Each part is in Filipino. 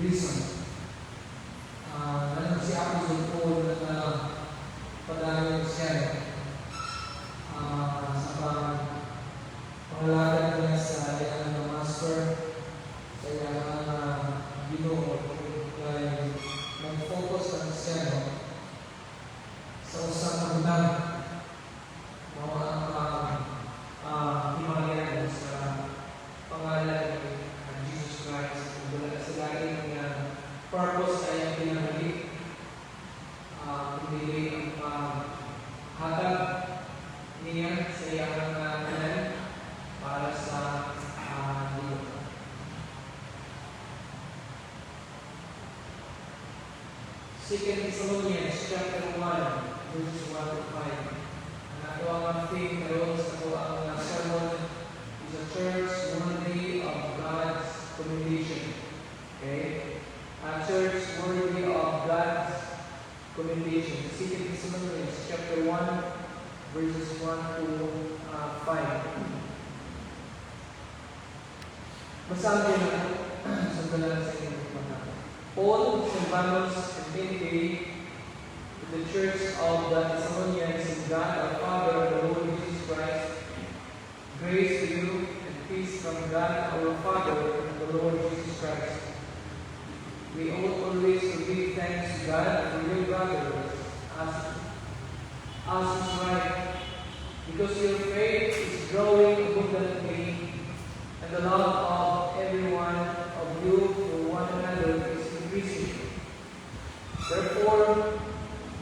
reason. Nanon si Apostol Paul na padayon siya sa pangalagan niya sa iyang mga master, sa iyang Ginoo, kay mag-focus lang siya sa usang pagdang mga himalayan sa pangalan ng Jesus Christ. Kung wala sila yung purpose sa iyang pinangali, kundi ang hatag niya sa iyang kanan para sa Ginoo. 2 Thessalonians chapter 1, verses 1 to 5. Ang ato ang theme karon sa ato ang sermon is a church worthy of God's commendation. Okay? A church worthy of God's commendation. 2 Thessalonians chapter 1, verses 1 to 5. Basahin niyo na sa dalan sa inyong mga. Paul, Silvanus, and Timothy, to the church of the Thessalonians in God our Father and the Lord Jesus Christ, grace to you and peace from God our Father and the Lord Jesus Christ. We ought always to give thanks to God for your brothers, as is right, because your faith is growing abundantly, and the love of every one of you for one another is increasing. Therefore,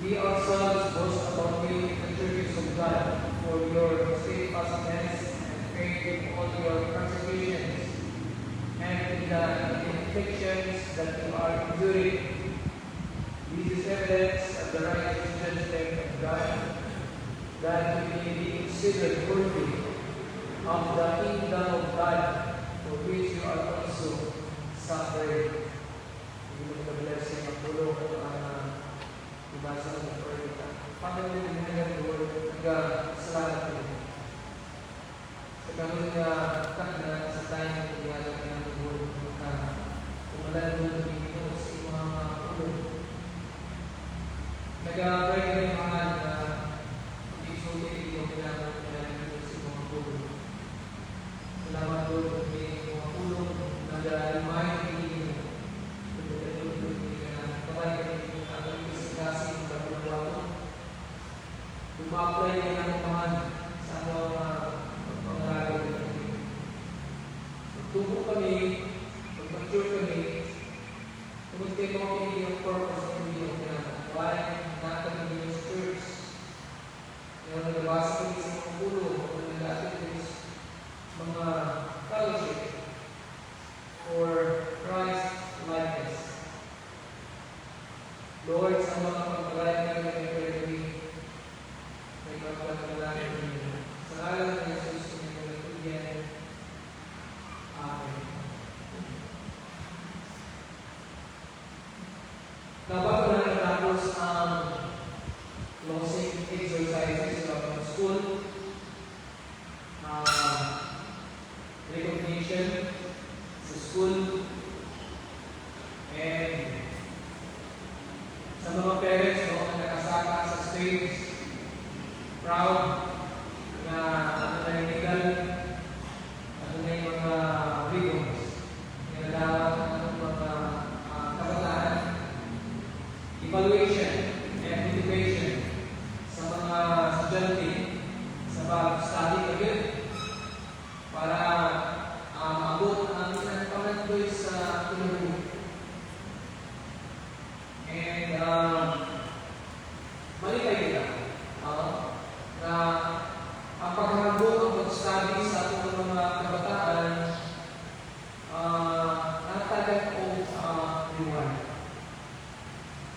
we ourselves boast about you in the churches of God for your steadfastness and faith in all your persecutions and in the afflictions that you are enduring. This is evidence of the righteous judgment of God, that you may be considered worthy of the kingdom of God, for which you are also suffering. Hindi mo blessing ang tulong ang ibasa ng Lord. Father, we thank you, Lord, salamat po. Sa karoon niya, kakna sa tayo ng pagyalag ng Lord, kumalan mo ng Pilipinos sa mga tulong. Nag-abay na yung mga pag-isulti yung kailangan ng sa mga tulong. Salamat, Lord, kung may mga tulong na nag-almay ng Pilipinos. Ma-apply niya ng mga sa mga pangarap. Magtubo kami, mag-mature kami, kumutin mo kami yung purpose ng video na why natin yung church. Yung nagabasa kami sa mga pulo, kung nag-atin kami mga fellowship for Christ likeness. Lord, sa mga pag-alay namin ay pwede may pagpapalala ninyo. Sa ngalan ng Jesus, kumipagpapalala. Amen. Dapat ko na natapos ang closing exercises of the school, recognition sa school, and sa mga parents na nakasama sa stage, proud na legal, na yung mga ribbons, ginagawa ng mga kabataan, evaluation and motivation sa mga estudyante sa pag-study again para maabot ang isang pangatloy sa tulong. And malipay nila na ang paghahandog ang pag-study sa ating mga kabataan natagan o reward.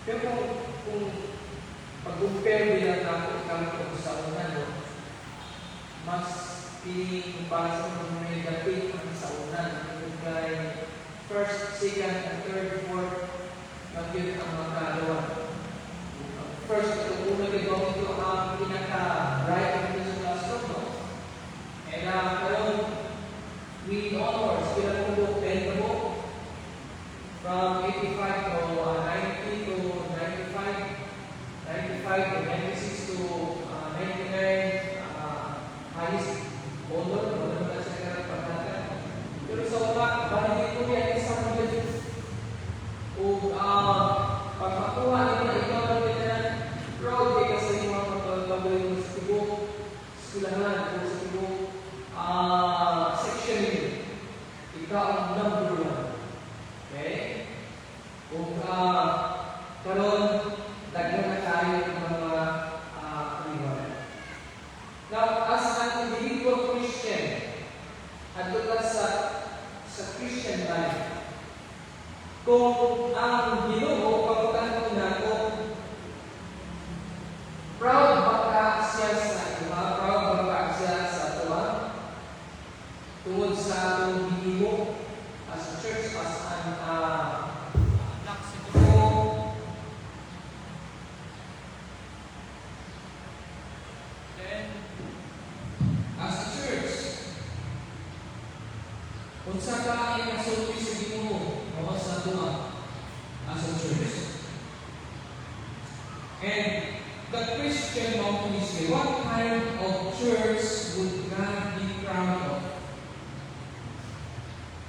Pero kung pag-compare nila na kung sa unan, mas para sa mga negative ang sa unan. Kaya first, second, and third, fourth, yun ang mga kalawan. First, kung una ito ang pinaka-right of the classroom, no? And karon, we honors, pinag-undok 10 na po. From 8 ikaw ang number one. Okay? Kung karon daghan na tayo ng mga kaliwan. Now, as an individual Christian, adto ka sa Christian life, kung ang Ginoo pagkutan nato, proud ba ka siya sa iba? Proud ba ka siya sa tuwa? Tungod sa atong Ginoo as a church, as an anak sa Ginoo. Then, as a church, kung sa ka ay nasulti sa Ginoo, o sa tuwa as a church. And the Christian mountain, what kind of church would God be proud of?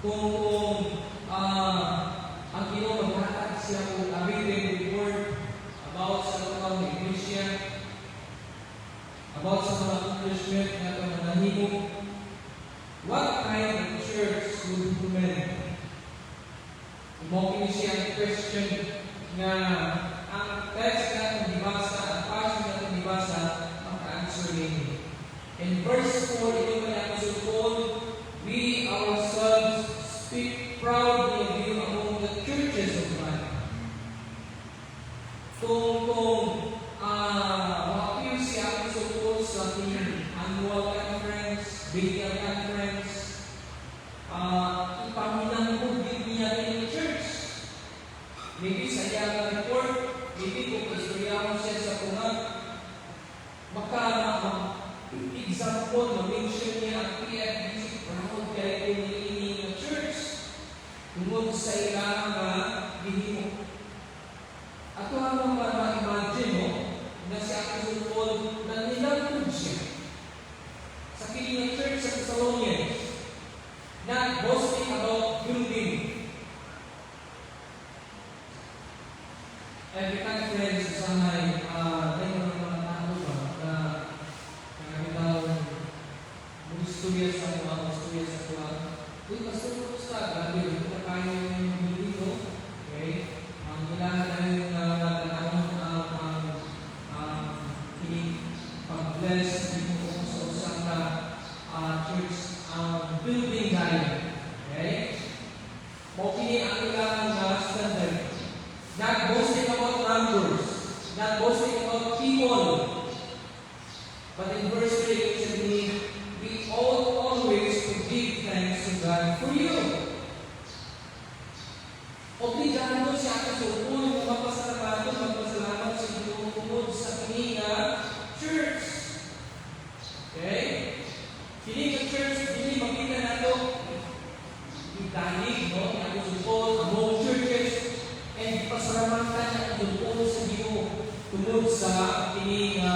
Kung ang Ginoo maghatag siya kung awaiting report about sa mga iglesia, about sa mga accomplishment na ito na nahimo, what kind of church would you recommend? Kung siya Christian na ang text na nabasa, ang passage na nabasa, ang answer ninyo. In verse 4, ito man ang Paul, we ourselves speak proudly of you among the churches of God. Kung makapil siya ang Paul sa annual conference, biblical conference, ipaminang mo niya in the church. Maybe sa iyang report, maybe kung istoryahan siya sa pungat, baka example, ma-mention niya ang PFBC, proud kayo ini ng church, tungod sa ilang gihimo. Ato ang ma-imagine mo, na si Apostol Paul, na nilangkod siya sa kiling ng church sa Thessalonians, not boasting about building. Every time friends, usahay, tayo mga tao ba, na nakakitaw, mag-istorya sa mga, mag-istorya sa mga, uy, pastor, kamusta? Grabe, ito na kayo yung dito. Okay? Ang ilan na yung natanong pag-bless dito ko sa usang church building tayo. Okay? Mokini ang ilang standard. Not boasting about numbers, not boasting about people. But in verse 3, it said, we ought always to give thanks to God for you. Obligado siya sa Paul, magpasalamat sa Ginoo tungod sa kininga church. Okay? Kininga church, hindi makita nato yung tanig, no? Yung Apostol Paul, among churches, and pasalamatan niya ang Ginoo sa Ginoo tungod sa kininga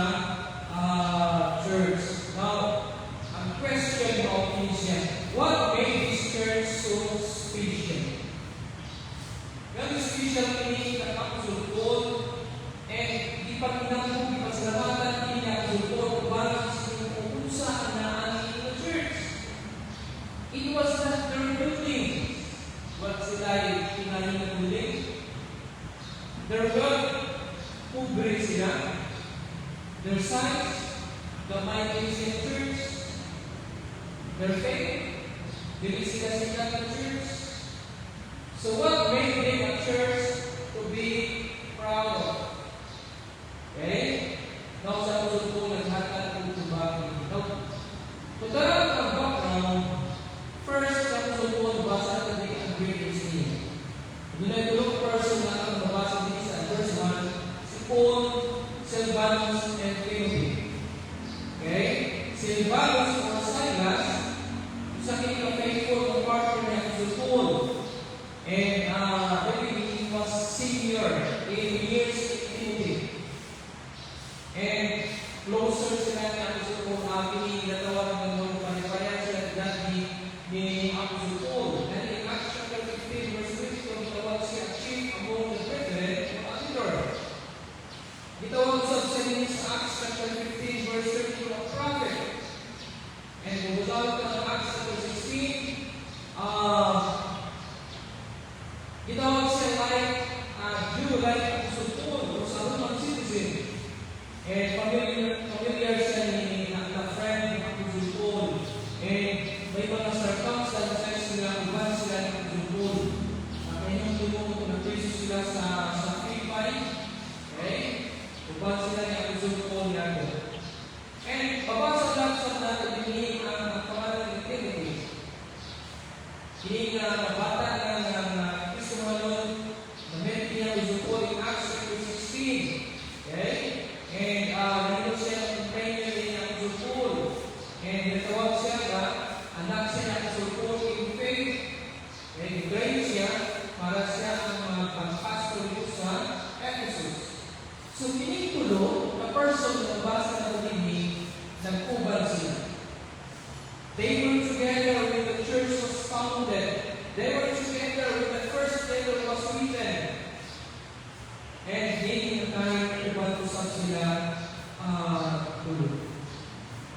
church. Now, ang question of Indonesia, what made this church so special? Very special kininga ng Apostol Paul, and di pa kinampo, di pasalamatan kininga ang Apostol Paul para sa Ginoo sa anaan ng church. It was not their building. What sila kinahin ng building? Their work, pobre sila. Their size, the mighty church. Their faith, dili sila ng church. So what made them a church to be proud of? Okay? Now sa Apostol Paul, naghatag kung bakit. So darang ang background, first sa Apostol Paul, basa natin ang greatest name. Dunay tulong person na ang babasa din sa verse 1, si Paul, Silvanus, and Timothy. Okay? Silvanus or Silas, isa kini faithful partner niya si Paul. And he was senior in years in Timothy. And closer sila ni Apostol Paul, pinatawag ng mga panipaya sila dati ni Apostol Paul. And in Acts chapter 15, verse 20, tawag siya chief among the brethren of Antioch. Gitawag sa Acts chapter 15, verse 32, a prophet. And kung matawag ka ng Acts chapter 16, Kini nga bata ng Kristo Manon, na meron niya usupol in Acts chapter 16. Okay? And nandun siya ng companion niya usupol. And natawag siya ba, anak siya na usupol in faith. And i-train siya para siya ang pag-pastor dito sa Ephesus. So, kinitulo, na person na basa na ulihin, nag-ubal sila. They were together when the church was founded. They were together when the first letter was written. And hindi na tayo ibantusan sila tulo.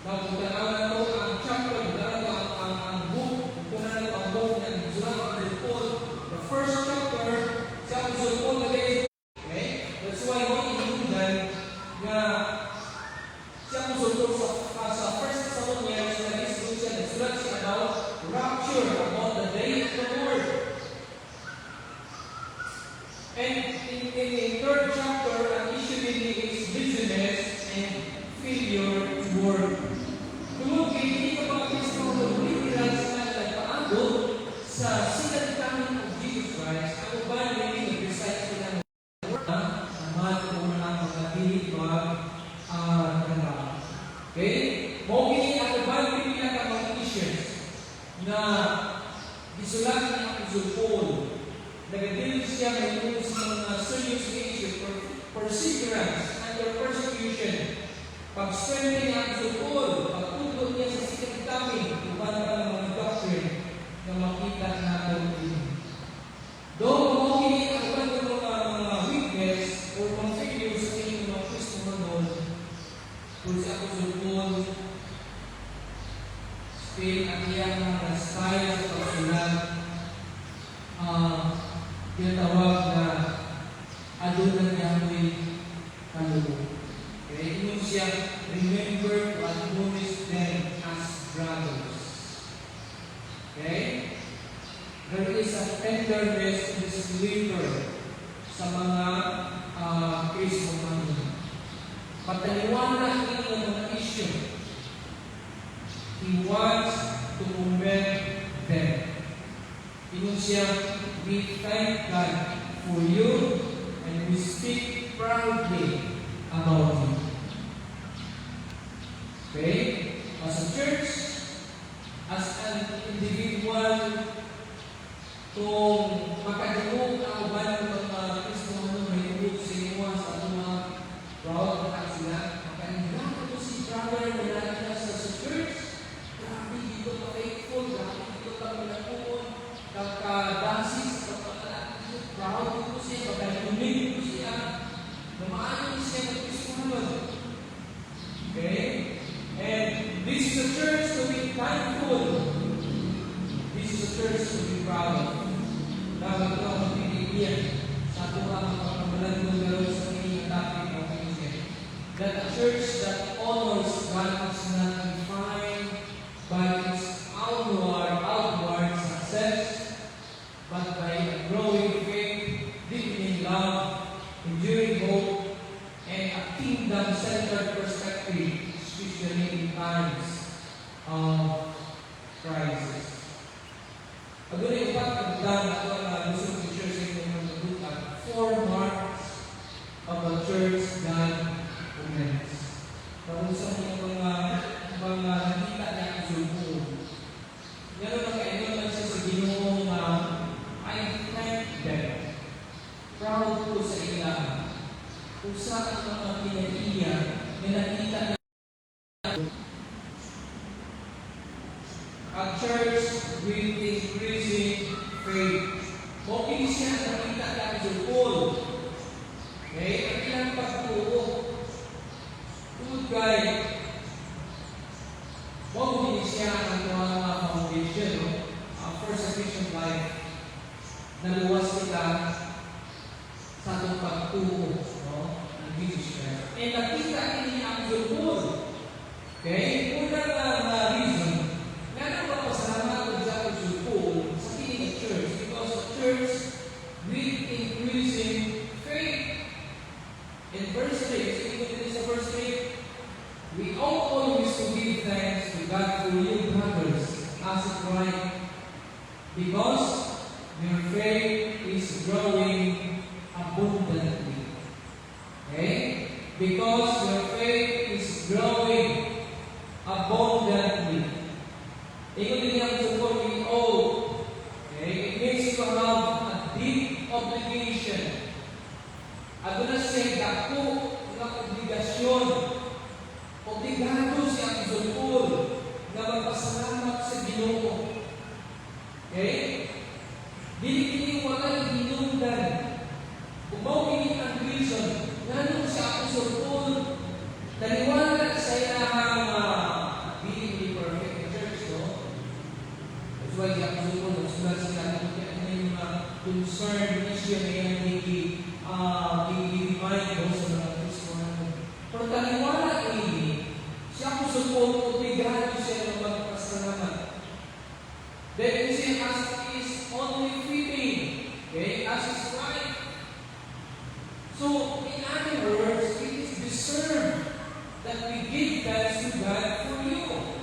Now, kung tanaw na ito ang chapter, kung tanaw ang book, kung tanaw ang book ng Sulat ng Paul, the first chapter, sa Paul na kayo. Okay? That's why mo inunan na siya musulto sa first Thessalonians na nagsulat siya about rapture, about the day of the Lord. And in third chapter, ang issue really is busyness and failure to work. Kung hindi ka mga Kristo literal sa nagpaabot sa sinalitahan of Jesus Christ, ang uban really nag-recite sila ng word naman kung ang mga diba okay? Mawagin ang uban pinila ka mga issues na isulat niya ang Paul. Nagadilig siya ngayon sa mga serious issues for perseverance under persecution. Pag-strengthen niya ang Paul, pagtutod niya sa sikat kami, uban ka ng mga doctrine na makita natin din. Doon mawagin ang uban ng mga weakness or mga failures sa inyong mga Kristo Manon, kung sa Paul, still ang iyang mga style sa pagsulat, tinatawag na adunan niya mo'y kaluluwa. Okay, yun siya, remember to admonish them as brothers. Okay? There is a tenderness in this letter sa mga Kristo Manon. Pataliwanag niya ng mga issue. He wants to commend them. Ingon siya, we thank God for you and we speak proudly about you. Okay? As a church, as an individual, kung makadungog ang uban ng mga Kristo Manon may tungkol sa inyo sa mga proud na sila, makadungog ito si brother na natin sa church. Grabe, dito ka faithful, grabe, dito ka malakon, kakadasis, proud dito siya, pagkakunig dito siya, namaano siya ng Kristo Manon. Okay? And this is a church to be thankful. This is a church to be proud of. Dapat ito ang magpipilihan sa ato ang pagkakabalan ng gano'n sa inyong topic of music. That a church that honors God is not defined by its outward success, but by a growing faith, deepening love, enduring hope, and a kingdom-centered perspective, especially in times of crisis. Pag-ulit upat, pagdaan ako ang lusong ng church sa inyong magdudukan, 4 marks of a church God commends. Pag-usan niyo mga nakita niya ang sulpo. Gano'n na kayo lang siya sa Ginoo na I thank them. Proud ko sa ilang. Kung saan ang mga pinag-iya na nakita niya a church with increasing faith. Okay siya nakita niya ang sulpo. Okay? Ang ilang pagtuo. Good guy. Huwag siya ang mga foundation, no? First Ephesians 5, naluwas sila sa itong pagtuo, no? Ng Jesus Christ. And nakita niya ang sulpon. Okay? Unang reason, nga napapasalamat ko sa ating sulpon sa kining church because the church with increasing faith. In verse 3, even in this verse 3, we ought always to give thanks to God for you, brothers, as it right Because your faith is growing abundantly. Okay? Because your faith is growing abundantly. Ingon din ang support we owe. Okay? It means to have a deep obligation. Ato na siya dako nga obligasyon. Obligado siya ang support nga magpasalamat sa Ginoo. Okay? Dili wala hinungdan. Kung mawagin ang reason, nanong siya ang support. Taliwala sa ilahang being perfect in church, no? That's why siya ang support. Nagsulat sila na yung concern issue na yung i-define mo sa mga Kristo. Pero taliwala ini, siya ang support, obligado siya ng magpasalamat. Then you see, as is only fitting, okay, as is right. So, in other words, it is deserved that we give thanks to God for you.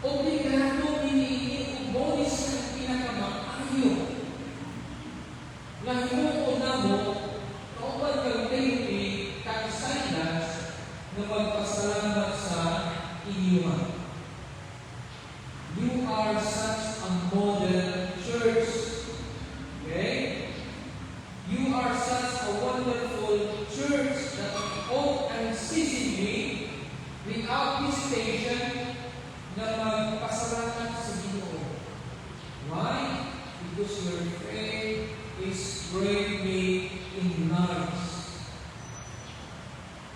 Obligado iniinig mo sa pinakamaayo. Nangmuo na mo, kauban kang Timothy, kang Silas, na magpasalamat sa inyo. You are such a model church. Okay? You are such a wonderful church that we ought unceasingly, without hesitation, na magpasalamat sa Ginoo. Why? Because your faith is greatly enlarged.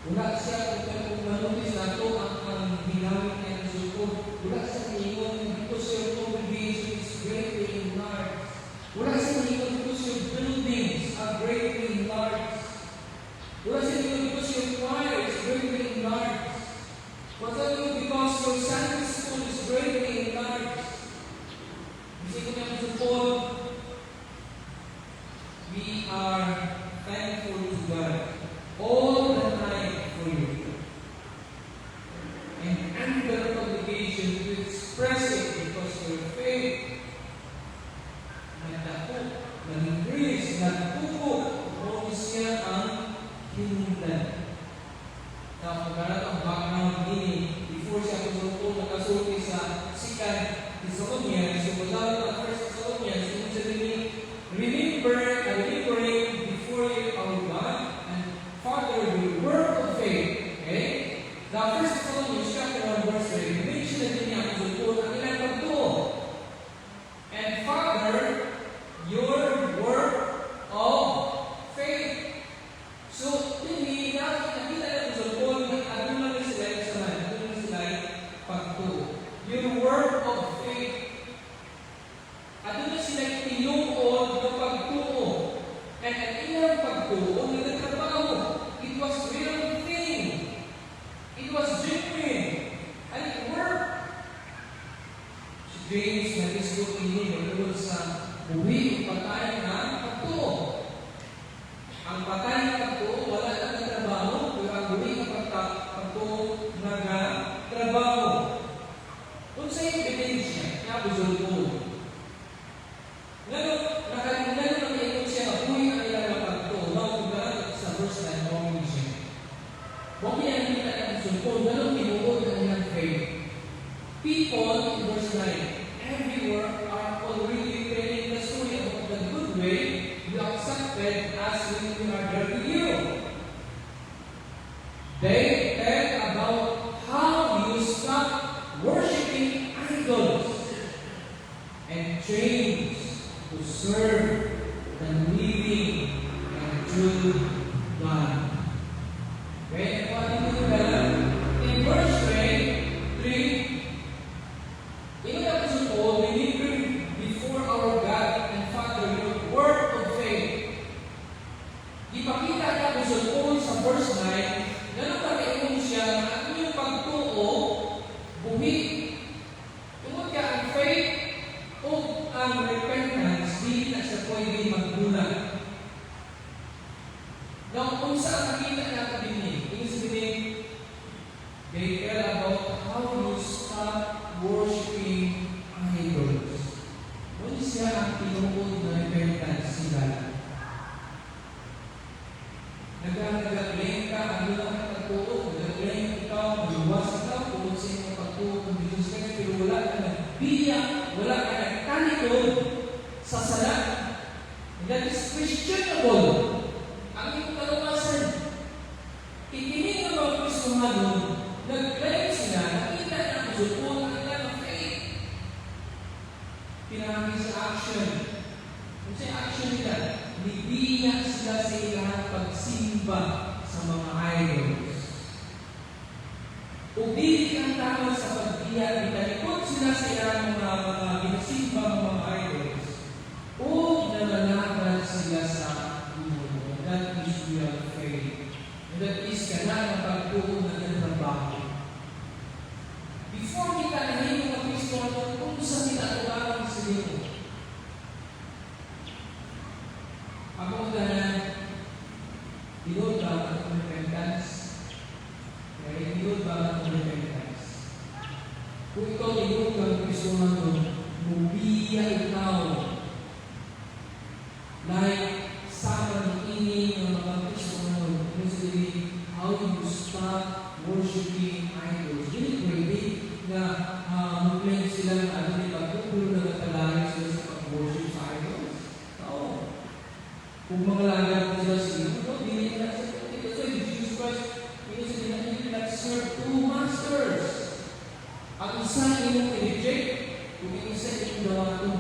Wala siya kung manulis na ito ang ginamit niya ng support. Wala siya ingon because your congregation is greatly enlarged. Wala siya ingon because your buildings are greatly enlarged. Wala siya ingon because your choir is greatly enlarged. Wala siya ingon because your Sunday school is greatly enlarged. Kasi kung yung support, we are thankful to God all the time for you. And under obligation to express it because your faith nagdako, nag-increase, nagtubo, kung siya ang hinundan. Now, pagkarat ang background ini, before siya kusulto, nakasulti sa 2 Thessalonians, so wala ang 1 Thessalonians, yung sa remembering before you our God and Father the work of faith. Okay? Now, 1 Thessalonians chapter 1 verse 3, mention na din niya ang kusulto ang ilang pagtuo. And Father, your work of faith. So, hindi nakita na kusulto na ano lang sila sa man, ano lang sila pagtuo. Your work of faith. Ano na sila tinuod na pagtuo. And ang ilang pagtuo na nagtrabaho. It was real thing. It was genuine. And it worked. Si James nag-isgot ini nagulod sa buwi ang patay na pagtuo. Ang patay na pagtuo, wala na nagtrabaho, pero ang buwi ang pagtuo nagtrabaho. Kung sa ebidensya, nabuzol ko. Ngayon, nakalimutan na may siya na buhay ang ilang pagtuo. Nakugaran sa verse 9, mong siya. Huwag niya nakita ang sulpon, ganun tinuod ang ilang faith. People, in verse 9, everywhere are already telling the story about the good way you accepted as when we are there with you. They tell about how you stopped worshiping idols and changed to serve the living and true God. Okay? In verse 3, in the principle, we need to before our God and Father your word of faith. Ipakita niya kung sa verse 9, ganun kakainin siya na ano yung pagtuo, buhi. Tungkol ka ang faith o ang repentance, di na siya pwede magdulang. Now, kung saan nakita natin din, yung sabihin, they tell about how you stop worshiping idols. nagbiyak, wala ka nagtalikod sa sala. And that is questionable. Ang iyong kaluwasan. Ikinig ng mga Kristohano, nag-claim sila, nakita na ang support ng kanilang faith. Pinahagi sa action. Kung sa action nila, nibiyak sila sa ilang pagsimba sa mga idols. O dili ang tao sa pagbiyak, italikod sila sa ilang mga binasimba ng mga idols. O nalalaban sila sa Lord. That is real faith. And that is kailangan pagbuo ng trabaho. Before kita nahimong ang Kristo, kung sa tinatawag sa iyo, ako ang Lord ba ang repentance? Kaya Lord ba ang repentance? Kung ikaw Lord ang Kristo natin, mubiya ikaw like sama ng ini ng mga Kristo natin. Usually, how you stop worshiping idols. Hindi pwede na mag-claim sila na pagkukulo na natalahin sila sa pag-worship sa idols. Oo. Kung mga lagat sila sila, hindi nila sa ito. So, Jesus Christ, hindi nila serve two masters. Ang isa yung i-reject, kung yung isa yung gawa ito.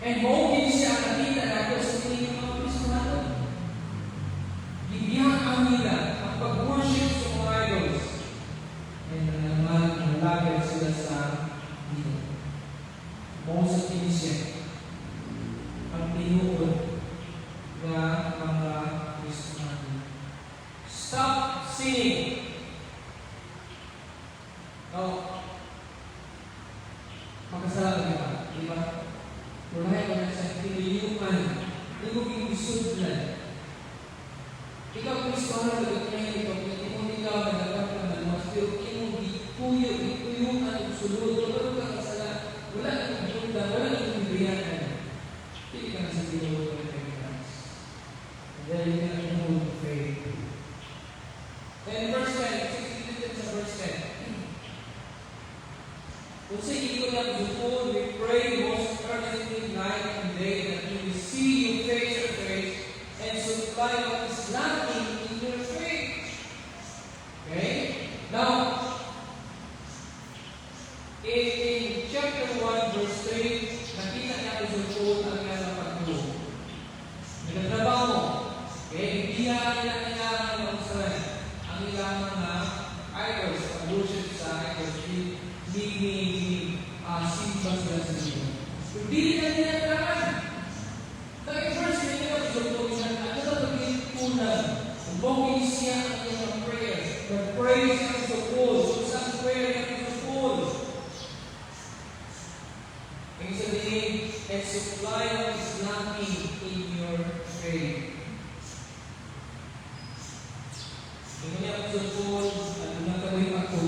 And hoping siya nakita natin sa tingin ng mga Kristo natin. Bibiyaan nila ang pag-worship sa mga idols. And naman, nalagay sila sa dito. Kung sa tinisya, ang tinuod na mga Kristo natin. Stop sinning. Makasalanan ka, di ba? Mulahay ka na sa piniliyukan, hindi mo gingisudlan. Ikaw Kristo na nagagay ito, hindi mo ikaw nagagapang na mas, pero hindi mo ikuyukan ang sulod, wala ka kasala, wala kang bunda, wala kang bibiyanan. Hindi ka na sa tinuod ng repentance. And then you can move faith. Then verse 10, 16 sa verse 10. Kung sa ito lang support, we pray most earnestly night and day that we will see you face to face and supply what is lacking in your faith. Okay? Now, in chapter 1, verse 3, nakita niya ang support ang kanyang pagtulong. Nagtrabaho. Okay? Hindi nila kailangan ng usalan. Ang ilang mga idols, ang worship sa idols, simba sila sa Diyos. Kung di nila kailangan, dahil first, hindi nila support siya. Ano na magiging unang? Umongin siya ang iyong prayers. Mag-praise ang support. Isang prayer ang support. Ibig sabihin, and supply what is lacking in your faith. Hindi niya ang support, at nagkawin ako,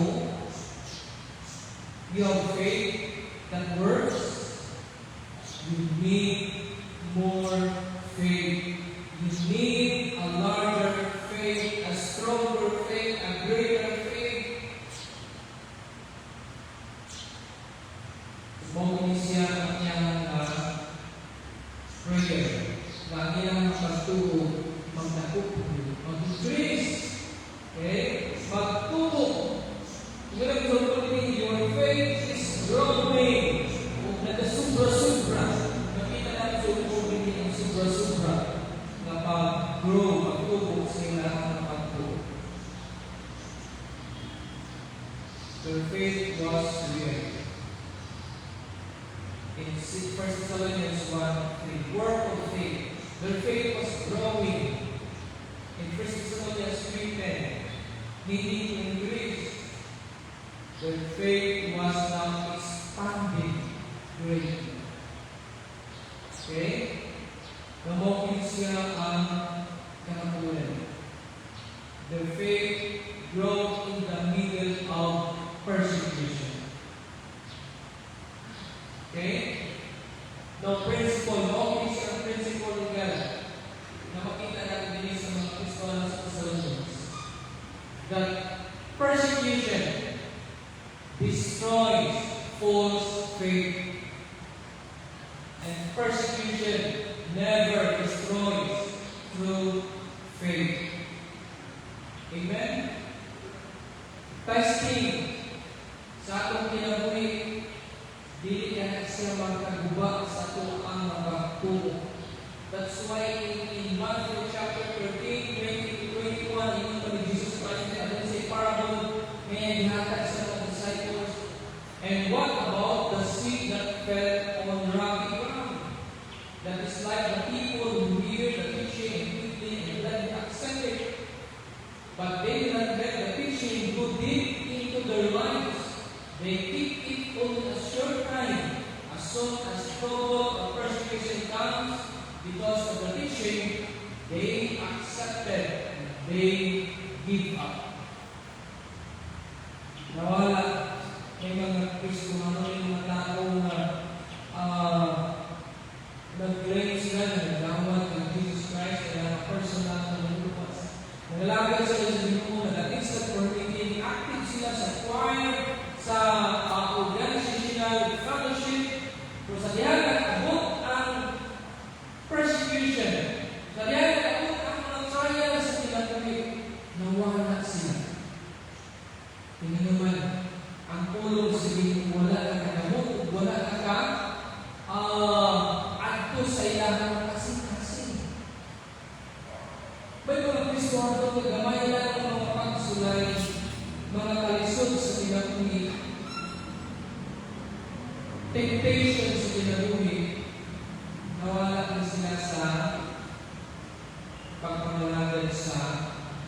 you have faith that works, you need more faith. You need a larger faith, a stronger faith, a greater faith. Bukod siya ang iyang prayer. Ang iyang pagtuo, magdakop, mag-increase. Okay? Pagtuo. Ngayon, your faith is growing. Kung nagka-subra-subra, nakita natin sa upong ang subra-subra na pag-grow, pag-tubo sa ilang na pag-tubo. Their faith was real. In 1 Thessalonians 1:3, work of faith. Their faith was growing. In 1 Thessalonians 3:10, needing to increase. Their faith was now expanding greatly. Okay? Namokin siya ang kakatulan. Their faith grew in the middle of persecution. Okay? The principle, namokin siya ang principle ng God na makita natin din sa mga Kristohanos sa Thessalonians. That persecution destroys false faith. And persecution never destroys true faith. Amen? Testing sa atong kinabuhi, dili na siya magkaguba sa atong ang magatuo. That's why in Matthew chapter 13, 20 to 21, yung pa ni Jesus Christ na atin sa parable, may dihatag sa mga disciples. And what about the seed that fell on rocky ground? That is like the people who hear the teaching and quickly and gladly accept it. But they do not let the teaching go deep into their lives. They keep it only a short time. As soon as trouble or persecution comes, because of the teaching, they accepted and they give up. Nawala may mga Kristiyano, yung mga tao na nag-claim sila na nagawad ng Jesus Christ na personal na nalupas. Nagalagay sila sa Ginoo na instant permitting, active sila sa choir, sa organizational fellowship, pero sa diyan nag-abot ang persecution, sa diyan nag-abot ang mga trial sa kinabuhi, nawala sila. Tingnan naman, ang pulong sa Ginoo, wala na kanamot, wala na ka adto sa ilang mga kasing-kasing. May mga Kristiyano na gamay lang ang mga pagsulay, mga kalisod sa kinabuhi, temptation sa kinabuhi, nawala na sila sa pagpangalagan sa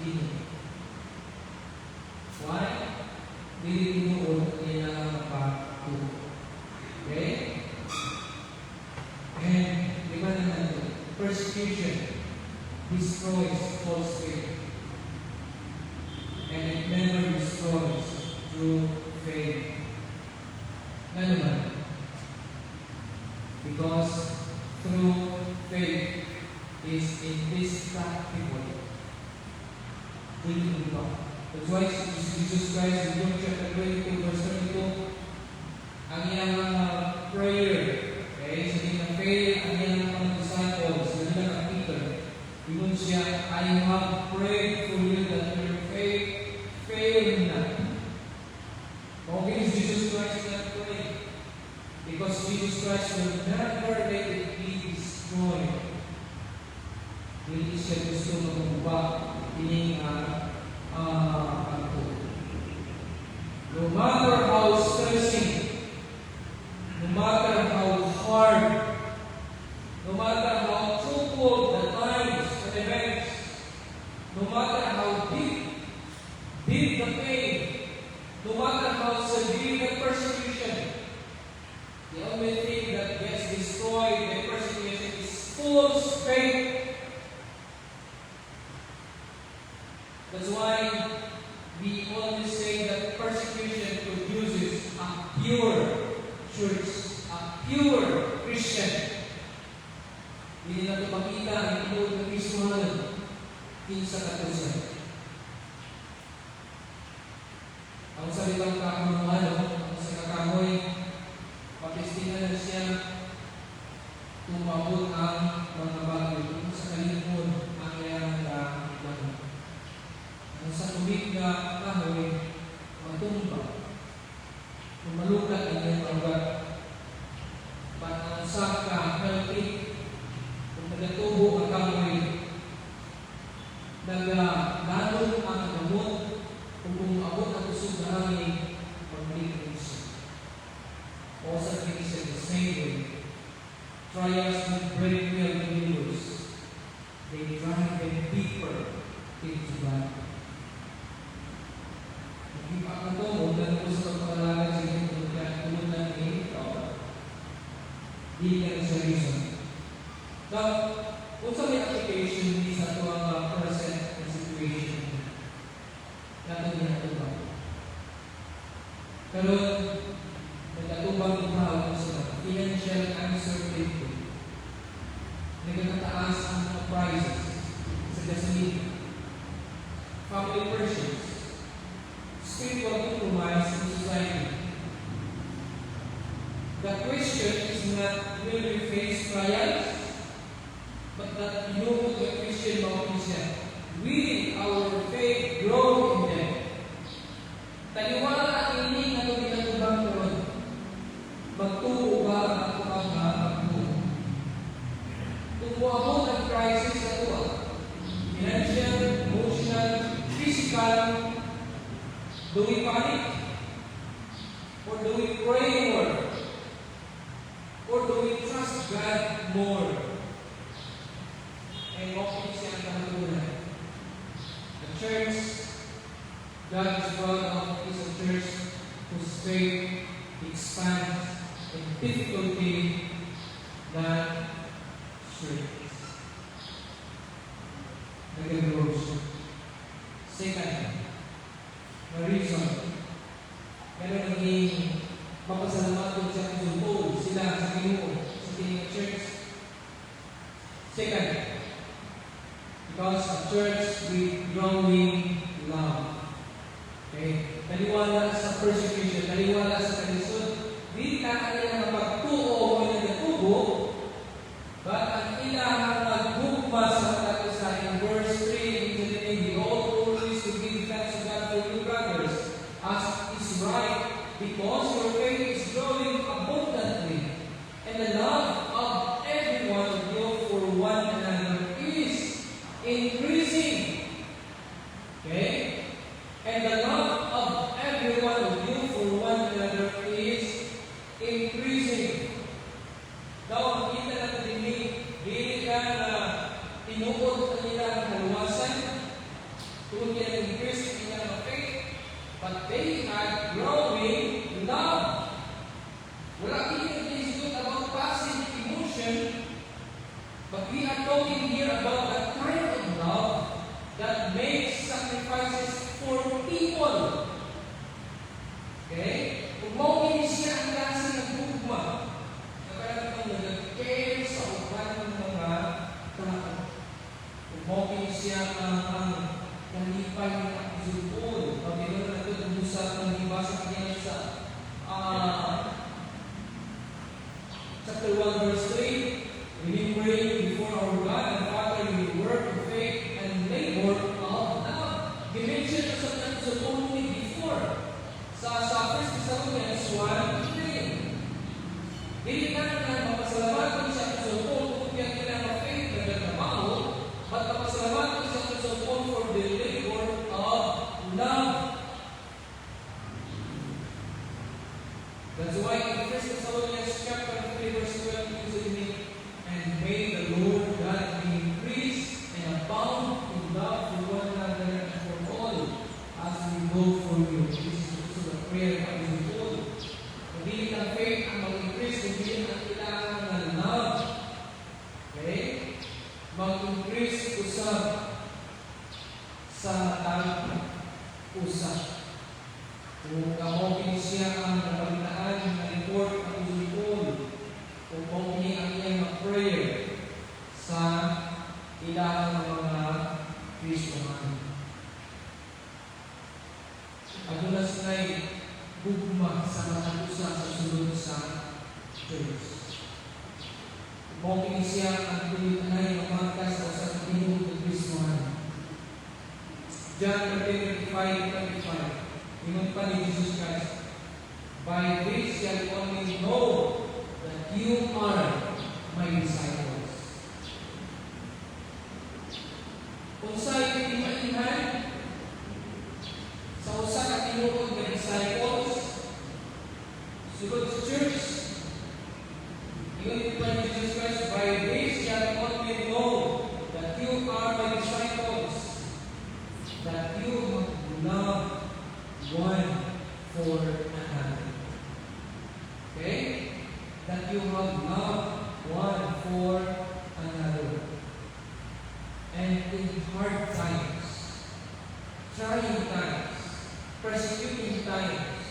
Ginoo. Why? Dili tinuod nila ang mapatuo. Okay? And di ba naman ito? Persecution destroys false faith. And it never destroys true faith. Ano ba? Because true faith is indestructible. Dili ba? That's why Jesus Christ in John chapter 22 verse 32, ang iyang mga prayer, okay, sa iyang faith, ang iyang mga disciples, na nila ang Peter, yun siya, I have prayed for you that your faith fail not. Okay, Jesus Christ not pray, because Jesus Christ will never let it be destroyed. Hindi siya gusto magbuba, hindi no matter how stressing, no matter how hard, no matter how troubled the times and events, no matter how deep the pain, no matter how severe the persecution, the only thing that gets destroyed by persecution is false faith. That's why we always say that persecution produces a pure church, a pure Christian. Hindi na ito makita ang inuod ng Kristohanan kinsa katusan. Ang salitang kakamano, ang sa kakamoy, papistina na siya, tumabot ang mga bagay sa kalimod ang iyang kakamano. Ang sa tubig na kahoy, matumba, malukat ang iyong panggat. But ang saka, healthy, kung nagatubo ang kahoy, naglalong ang gamot, kung umabot ang usog na hangin, pag-balik ang usog. Also, it is the same way. Trials will break real believers. They drive them deeper into God. Hindi pa ako ito, huwag na ito sa pagpapalagan sa inyong tulad ng ikaw. Hindi ka sa reason. Now, kung sa may application hindi sa ito ang present situation, natin din ito ba? Pero, nagkatubang itaw sa financial uncertainty. Nagkataas ang mga prices sa gasolina. Family pressures. Spiritual compromise in society. will face trials, but that you know the Christian baptism. Will our faith grow in them? Taliwala ini nga ginatubang karon. Magtuo ba ang ako ang magtuo? Kung moabot ang crisis sa tuwa, financial, emotional, physical, do we panic? Or do we pray more? Or do we trust God more? Ay okay siya ang kahalunan. The church, God is proud of is a church whose faith expands in difficulty than strength. Nag-grows. Second, the reason. Meron naging mapasalamat sa kung sila sa Ginoo sa Ginoo Church. Second, because a church with growing love. Okay? Taliwala sa persecution, taliwala sa kalisod, di ka kanila mapagtuo o nagatubo, but ang ilang maggugma sa katapusan in verse 3, in the old always to give thanks to God for you brothers, as is right, because your faith is growing abundantly, and the love of every one of you for one another is increasing. Okay? And the love of every one of you for one another is increasing. Daw, makita natin hindi ka na inuod ang ilang kaluwasan, kung kaya increase ang ilang faith, but they had growing love. Wala tingin is good about passive emotion, but we are talking here about the kind of love that makes sacrifices for people. Okay? Kung mawin siya ang klase ng gugma, na parang itong nag-care sa upan ng mga tao. Kung mawin siya ang kalipay ng akizupon, pag-ilan na ito ng usap ng ibasa niya sa chapter 1 verse 3, we pray before our God and Father in the work of faith and labor of love. Dimension sa akizupon ni before. Sa 1 Thessalonians 1:3. Hindi na mapasalamat ko sa akizupon kung kaya kailangan faith na nagtrabaho, but mapasalamat ko sa akizupon for the labor of love. That's why in 1 Thessalonians chapter 3 verse 12 it says, and may the Lord God increase and abound in love for one another and for all as we go for you. This is also the prayer of the Lord. Hindi ang faith ang mag-increase, hindi ang kailangan ng love. Okay? Mag-increase usap sa tag-usap. Kung kamopin siya ang napalitaan ng report ng Uzulpon, kung kamopin ang iyang prayer sa ilang mga Kristohan. Adulas na'y gugma sa mga usa sa sulod sa church. Kamopin siya ang pinitangay mamangkas sa usap ng Ginoo ng Kristohan. John 5:25. Ingon pa ni Jesus Christ, by this shall only know that you are my disciples. Kung sa'yo pinimaihan sa usa ka tinuod nga disciples, sugod sa church, ingon pa ni Jesus Christ, by this shall only know that you are my disciples, that you love one for another. Okay? That you have love one for another. And in hard times, trying times, persecuting times,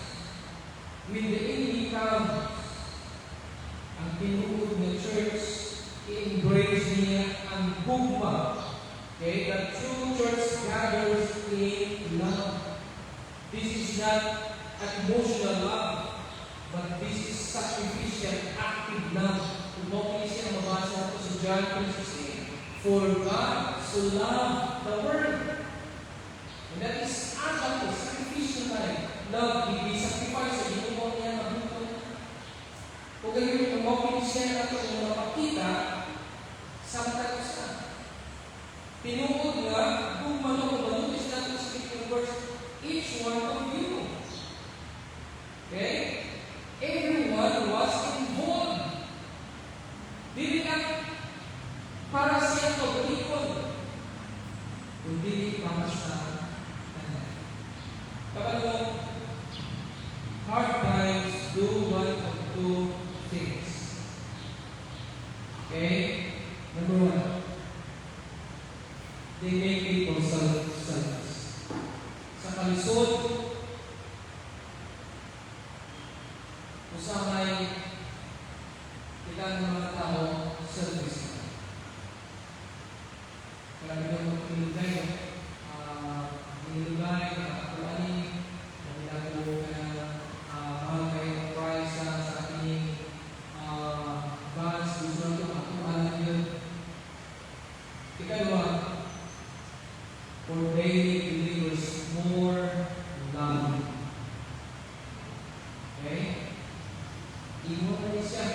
when the enemy comes, ang tinuod ng church, i-embrace niya ang gugma. Okay? The true church gathers in love. This is not an emotional love, but this is sacrificial, active love to Mauwi siya ang mabasa ko sa John 3:16. For God so loved the world. And that is actually sacrificial tayo. Love, hindi sacrifice. Hindi mo niya mabuto. Kung ganyan, mauwi siya na ito yung mapakita, samtang sa tinuod nga, kung manong is not to speak the words, each one of you. Okay? Everyone was involved. Dili lang para siya pag-ikon, kundi para sa kanya. Kapag mo, hard times do one of two things. Okay? Number one, they make people selfless. Sa kalisod, usamay kita ng mga tao selfish. Kaya kita magpilugay, nilugay, nakakulani, nilagay mahal kayo ng price sa ating bus, gusto nyo makakulaan yun. Ikalawa, for daily delivers more love. Okay? Imo na siya.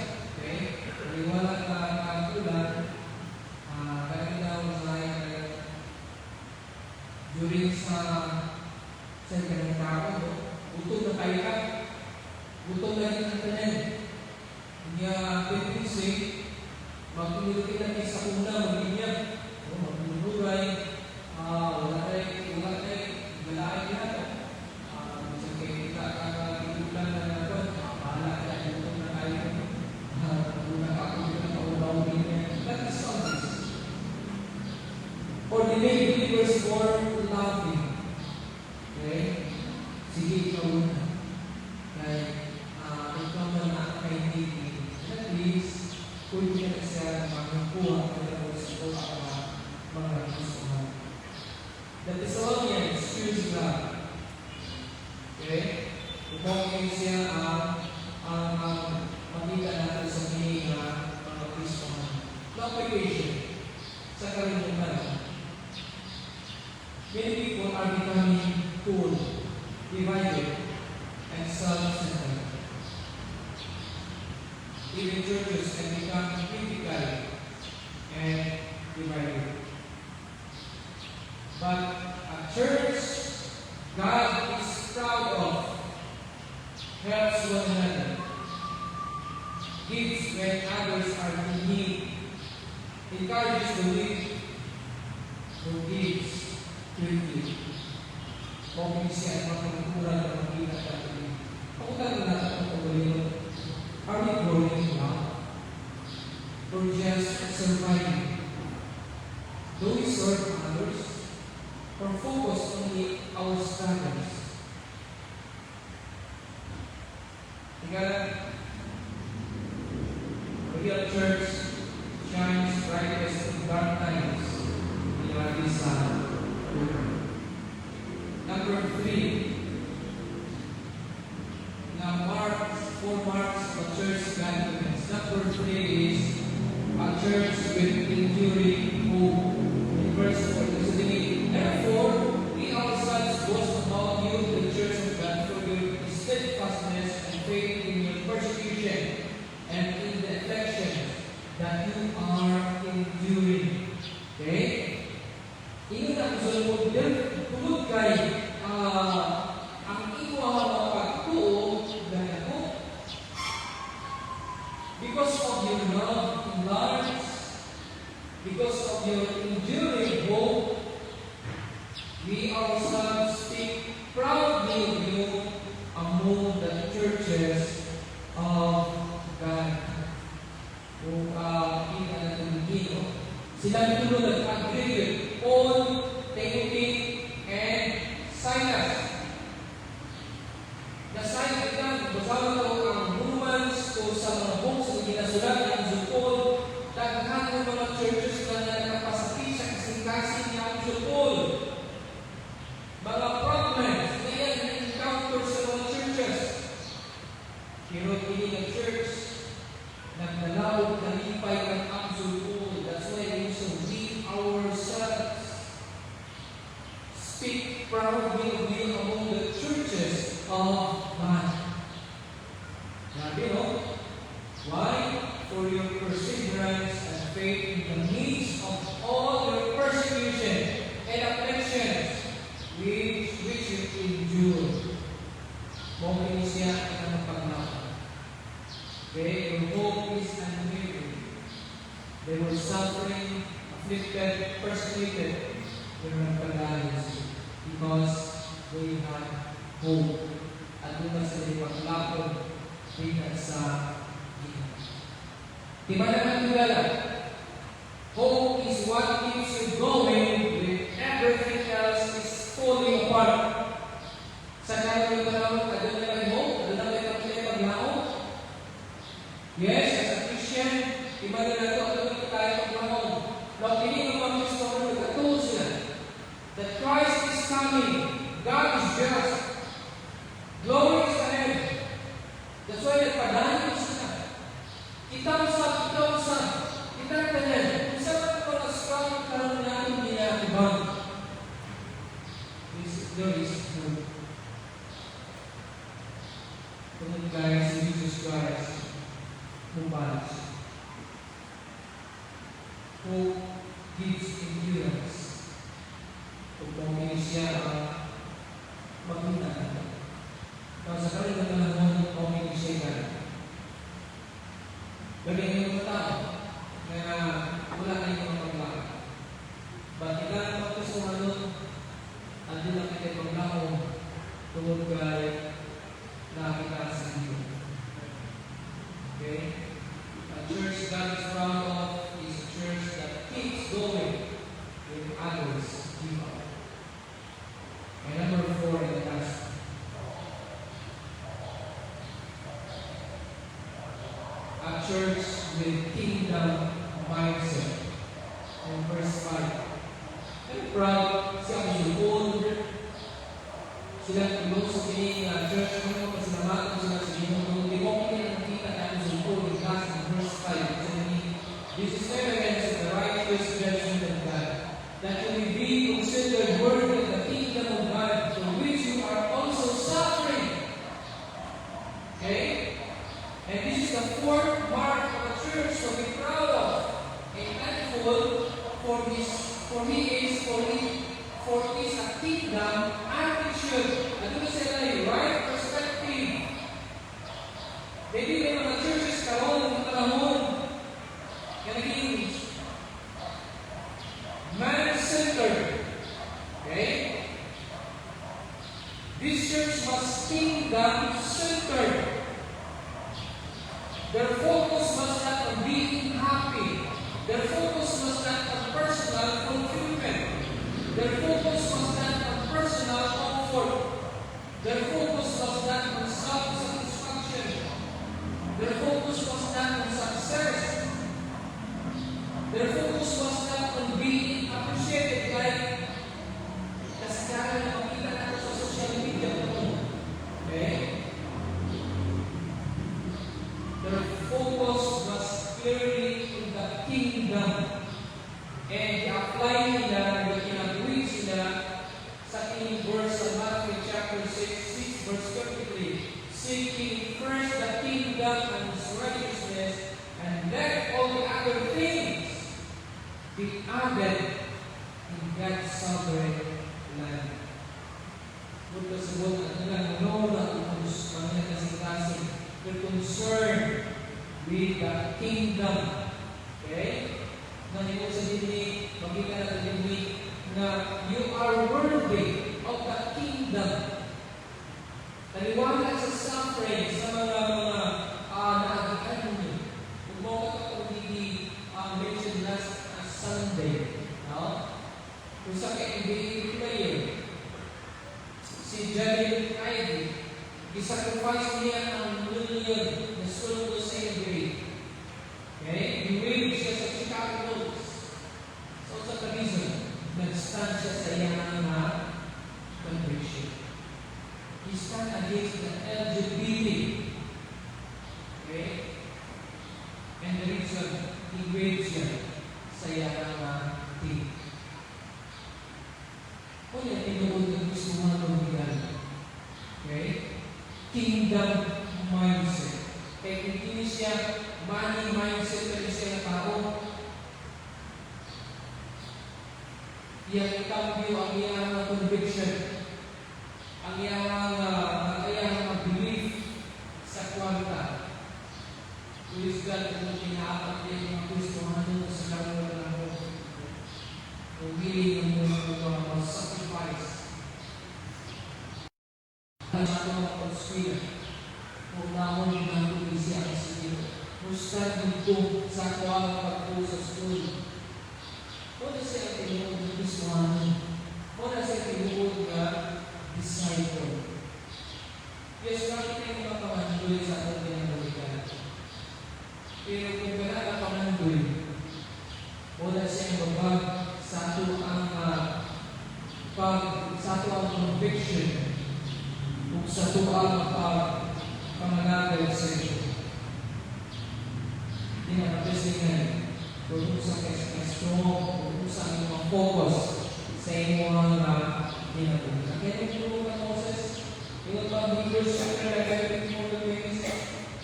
Okay? Paliwala ka kagulan, kaya daw sa during sa ganang tao, gutom na kayo ka. Gutom na rin ang tanan. Hindi pwede magpulutin natin sa una, mag-inyag. Magpuluray, wala tayo, galaan natin. Minsan kayo kita kakagitulan na natin, bahala ka, gutom na kayo. That is all this. Or the main believers more loving. Okay? Sige, ikaw na. Kaya, ikaw na kay Niki. At least, kung niya na siya magkukuha ng gusto para mga gusto. The Thessalonians choose God. Okay? Upang siya ang makita natin sa mga Kristo. No application sa karunungan. Many people are becoming cool, divided, and self-centered. Even churches can become critical and divided. But a church God is proud of helps one another, gives when others are in need, encourages the weak, who gives quickly. Kung siya ang magkukuran ng makita natin. Pakutan na natin ang pagbalino. Are we growing now? Or just surviving? Do we serve others? Or focus only our struggles? Tingnan, the real church shines brightest in dark times. Number 3. Now, four marks of a church godliness. Number 3 is a church with enduring hope. In verse 4, therefore, we ourselves boast about you, the church of God, for your steadfastness and faith in your persecution and in the afflictions that you are enduring. Okay? Ingat ang sulod din, tungod kay ang iyong mga pagtuo dahil ako. Because of your love in lives, because of your enduring hope, we ourselves speak proudly of you among the churches of God. Kung kita natin dito, sila tulad nag-agree Paul, Timothy, and Silas. Nasayin kita, basahan ko ang Romans o sa mga books na ginasulat ng Paul, daghan ng mga churches na nakapasakit sa kasing-kasing niya ang Paul. Mga problems na yan na-encounter sa mga churches. Pero hindi ng church, nagdalawag na They were suffering, afflicted, persecuted. They were nagpagalis because they had hope. At doon na sila paglapon tingnan sa Ginoo. Di ba naman kilala? Hope is what keeps you going when everything else is falling apart. Sa kalang yung panahon, ano na may hope? Ano na may paglaon? Yes, as a Christian, iba na ito, ano na tayo paglaon? Nung pinigil mga Kristo, nagkatulog sila that Christ is coming, God is just, glory is ahead. That's why nagpadaan sila. Kita tanan, isa na ito na strong karoon natin niya. There is hope. Kung guys, si Jesus Christ, bumalas. Hope gives endurance. Kung pumili siya magpunta na. Kung sa kaling naman pumili siya ka. Bagay yung tao, kaya wala kayong mga paglakas. Bakit ka ang pagkasuhan at doon na kita paglakas tungkol kay nakita sa iyo. Okay? A church God is proud of is a church that keeps going when others give up. And number 4 in the last. A church with kingdom mindset. In verse 5. I'm proud siya ang lupon. Sila tulong sa piling church mo, pasinamahan sila sa Ginoo. Di mo nakita na ang lupon in class in verse 5. This is evidence of the righteous judgment of God, that you may be considered worthy of the kingdom of God, for which you are also suffering. Okay? And this is the fourth mark of a church to be proud of. A thankful for is a kingdom attitude. Ano ba sila right perspective? Maybe may mga churches karoon ng panahon na naging man-centered. Okay? This church was kingdom-centered. Their focus was not on being happy. Their focus was not on personal fulfillment. Their focus was not on personal comfort. Their focus was not on self-satisfaction. Their focus was not on success. Their focus was not on being appreciated like kasagaran na makita natin sa social media. Okay? Their focus was clearly in the kingdom. And i-apply nila, i-agree sila sa ating verse sa Matthew chapter 6 verse 33. Seeking first the kingdom and His righteousness, and let all the other things be added in God's sovereign land. Buto sa buong at nilang nora umus mga kasing-kasing. They're concerned with the kingdom. Okay? Nangyayos sa dini, makita natin dini na you are worthy of the kingdom. Naliwanag sa suffering sa mga naagitan ninyo. Kung mo ka hindi mentioned last Sunday, no? Kung sa NBA player, si Jared Ivey, isacrifice niya ang million na sweldo sa NBA. Okay? Iwig siya sa Chicago Bulls. So, sa reason, nag-stand siya sa iyang conviction. He stand against the LGBT. Okay? And the reason, iwig siya sa iyang team. Kung yan, tinuod ng gusto mga lumigan. Okay? Kingdom mindset. Kaya kung hindi siya money mindset na siya na tao, iyang cambio ang iyang conviction, ang iyang belief sa kwanta. Praise God kung pinaapat niya yung mga Kristo sa Una siya tinuod ng Kristohano. Una siya tinuod nga disciple. Yes, bakit kayo makapangandoy sa atong ginagawa? Pero kung wala ka pangandoy, una siya babag sa ato ang conviction ug sa ato ang pangangagay sa iyo. Hindi na napisingan kung sa strong, kung sa inyong focus sa inyong ginagawa. Kaya yung mga Moses, yung mga Hebrews chapter 11,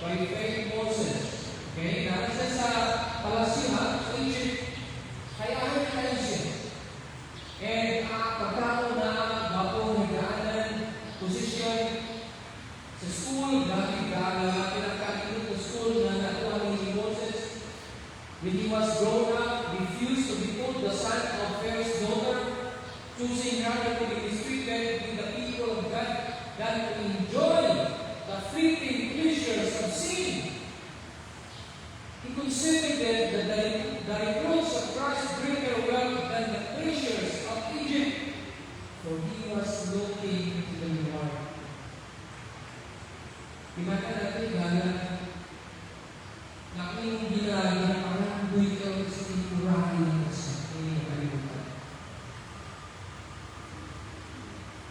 by faith Moses, okay, nasa sa palasyo sa Egypt, kaya kayo siya. And pagkako na bako nagdaanan, posisyon sa school, dahil pinagkakilid sa school na nakuha ni Moses, when he was grown up, refused to be called the son of Pharaoh's daughter, choosing rather to be mistreated with the people of God than to enjoy the fleeting pleasures of sin. He considered that the reproach of Christ greater wealth than the pleasures of Egypt, for he was looking to the reward. Di ba natin gana na kung ginagawa na parang buhay ka sa tinurahin ng sa inyong kalimutan.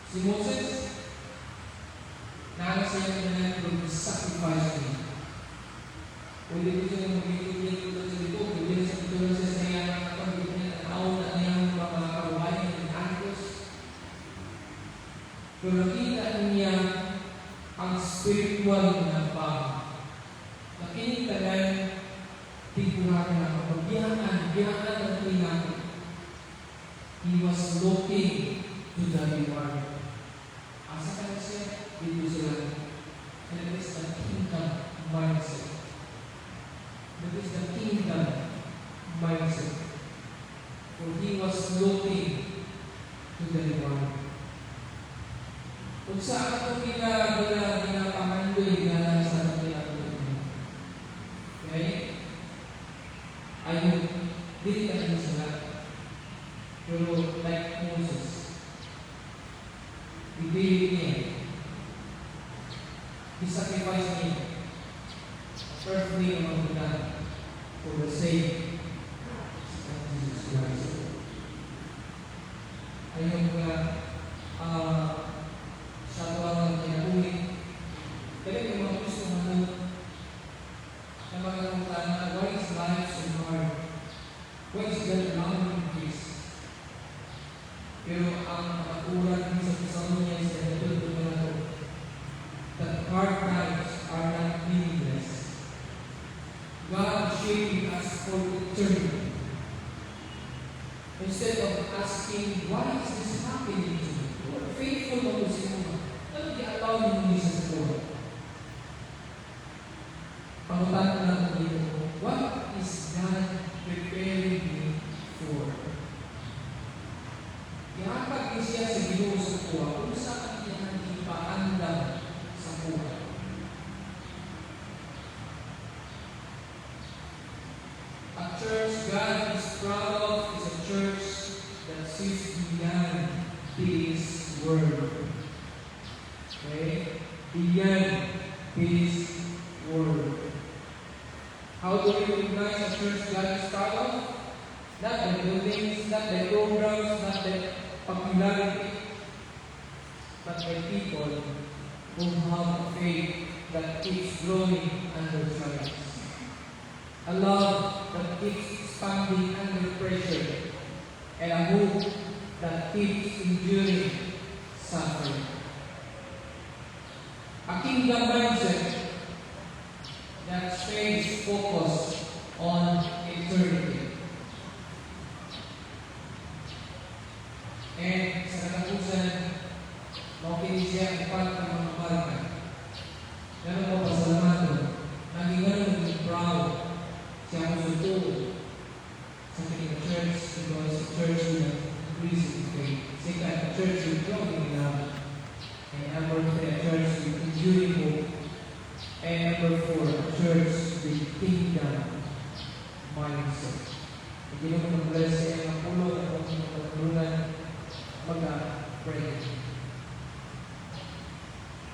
Si Moses, nakasaya na to sacrifice me. Ulit ko siya mag-ibig sa dito, ulit sa dito sa saya ng pag-ibig na tao na niyang mga kawain ng angkos. Pero nakita niya ang spiritual na pag. Nakita na figurahan na kapagbiyahan ng pinaka. He was looking to the reward. Asa ka na siya? Dito sila. And it is the kingdom mindset. That is the kingdom mindset. For he was looking to the reward. Kung saan ito pinapamandoy na sa ating pinatuloy. Okay? Ayun, dili ka na sila. Pero like Moses, ibigay niya. He sacrificed him. Earthly among the for the sake of Jesus Christ. Ayun nga, sa tuwang kinabuhi, kaya yung mga gusto mo na mga kumutana, why is life so hard? Why is God allowing this? Pero ang nakaturan din sa Thessalonians sa ito na ito, that hard times are not meaningless. God is shaping us for eternity. Instead of asking, why is this happening to me? Lord, faithful ako sa iyo. Ano di-allow mo niyo sa Lord? Pangutan ko lang dito, what is God preparing me for? Iapag niya siya sa Ginoo sa kuha, kung saan niya ipaandam sa kuha. A church God is proud of is a church that sees beyond His word. Okay? Beyond His word. How do we recognize a church God is proud of? Not the buildings, not the programs, not the popularity, but by people who have a faith that keeps growing under trials. A love that keeps expanding under pressure, and a hope that keeps enduring suffering. A kingdom mindset that stays focused on eternity. And sa katapusan, makikinig siya upat ng mga marka. Ganun mo pasalamatan, naging ganun naging proud siya ang suto sa kanyang church because the church will increase in faith. Second, the church will grow in love. And number three, a church with enduring hope. And number four, a church with kingdom mindset. Hindi mo mag-bless sa iyong pulo at kung hindi mo matulungan mag-pray.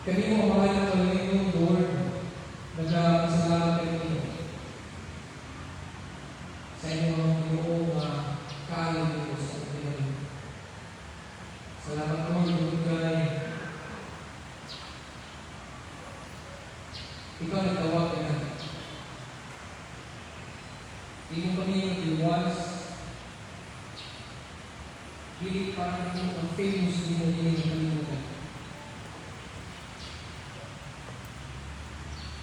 Kami mo mahal na Panginoon, Lord, nagpasalamat kami sa inyong Panginoong kaalam mo sa Panginoon. Salamat mo, Lord, kay ikaw nagtawag ka na. Hindi mo kami iwas. Hindi parang ang famous din mo din yung kalimutan.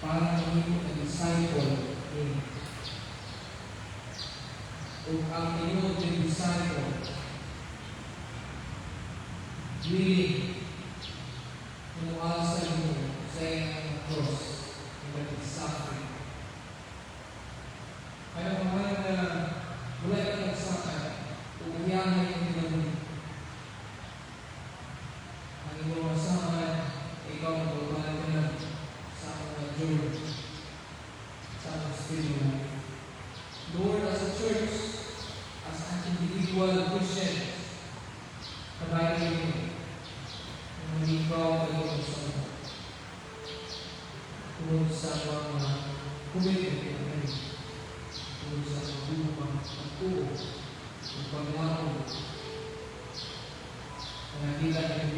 Parang hindi mo na-disciple din. Kung ang inyong disciple, really, inuwala sa inyo sa iyong cross, yung suffering. Kaya mamaya na wala ka nagsakay, umiyahan yung pinagod. Ang inyong masakay, ikaw magbabalan ka na sa mga George, sa mga spiritual life. Lord, as a church, as an individual Christian, kabayan mo, hindi ikaw ay ikaw sa mga tungkol sa mga commitment namin. Tungkol sa mga pagtuo, ang paglaon, ang nakita ng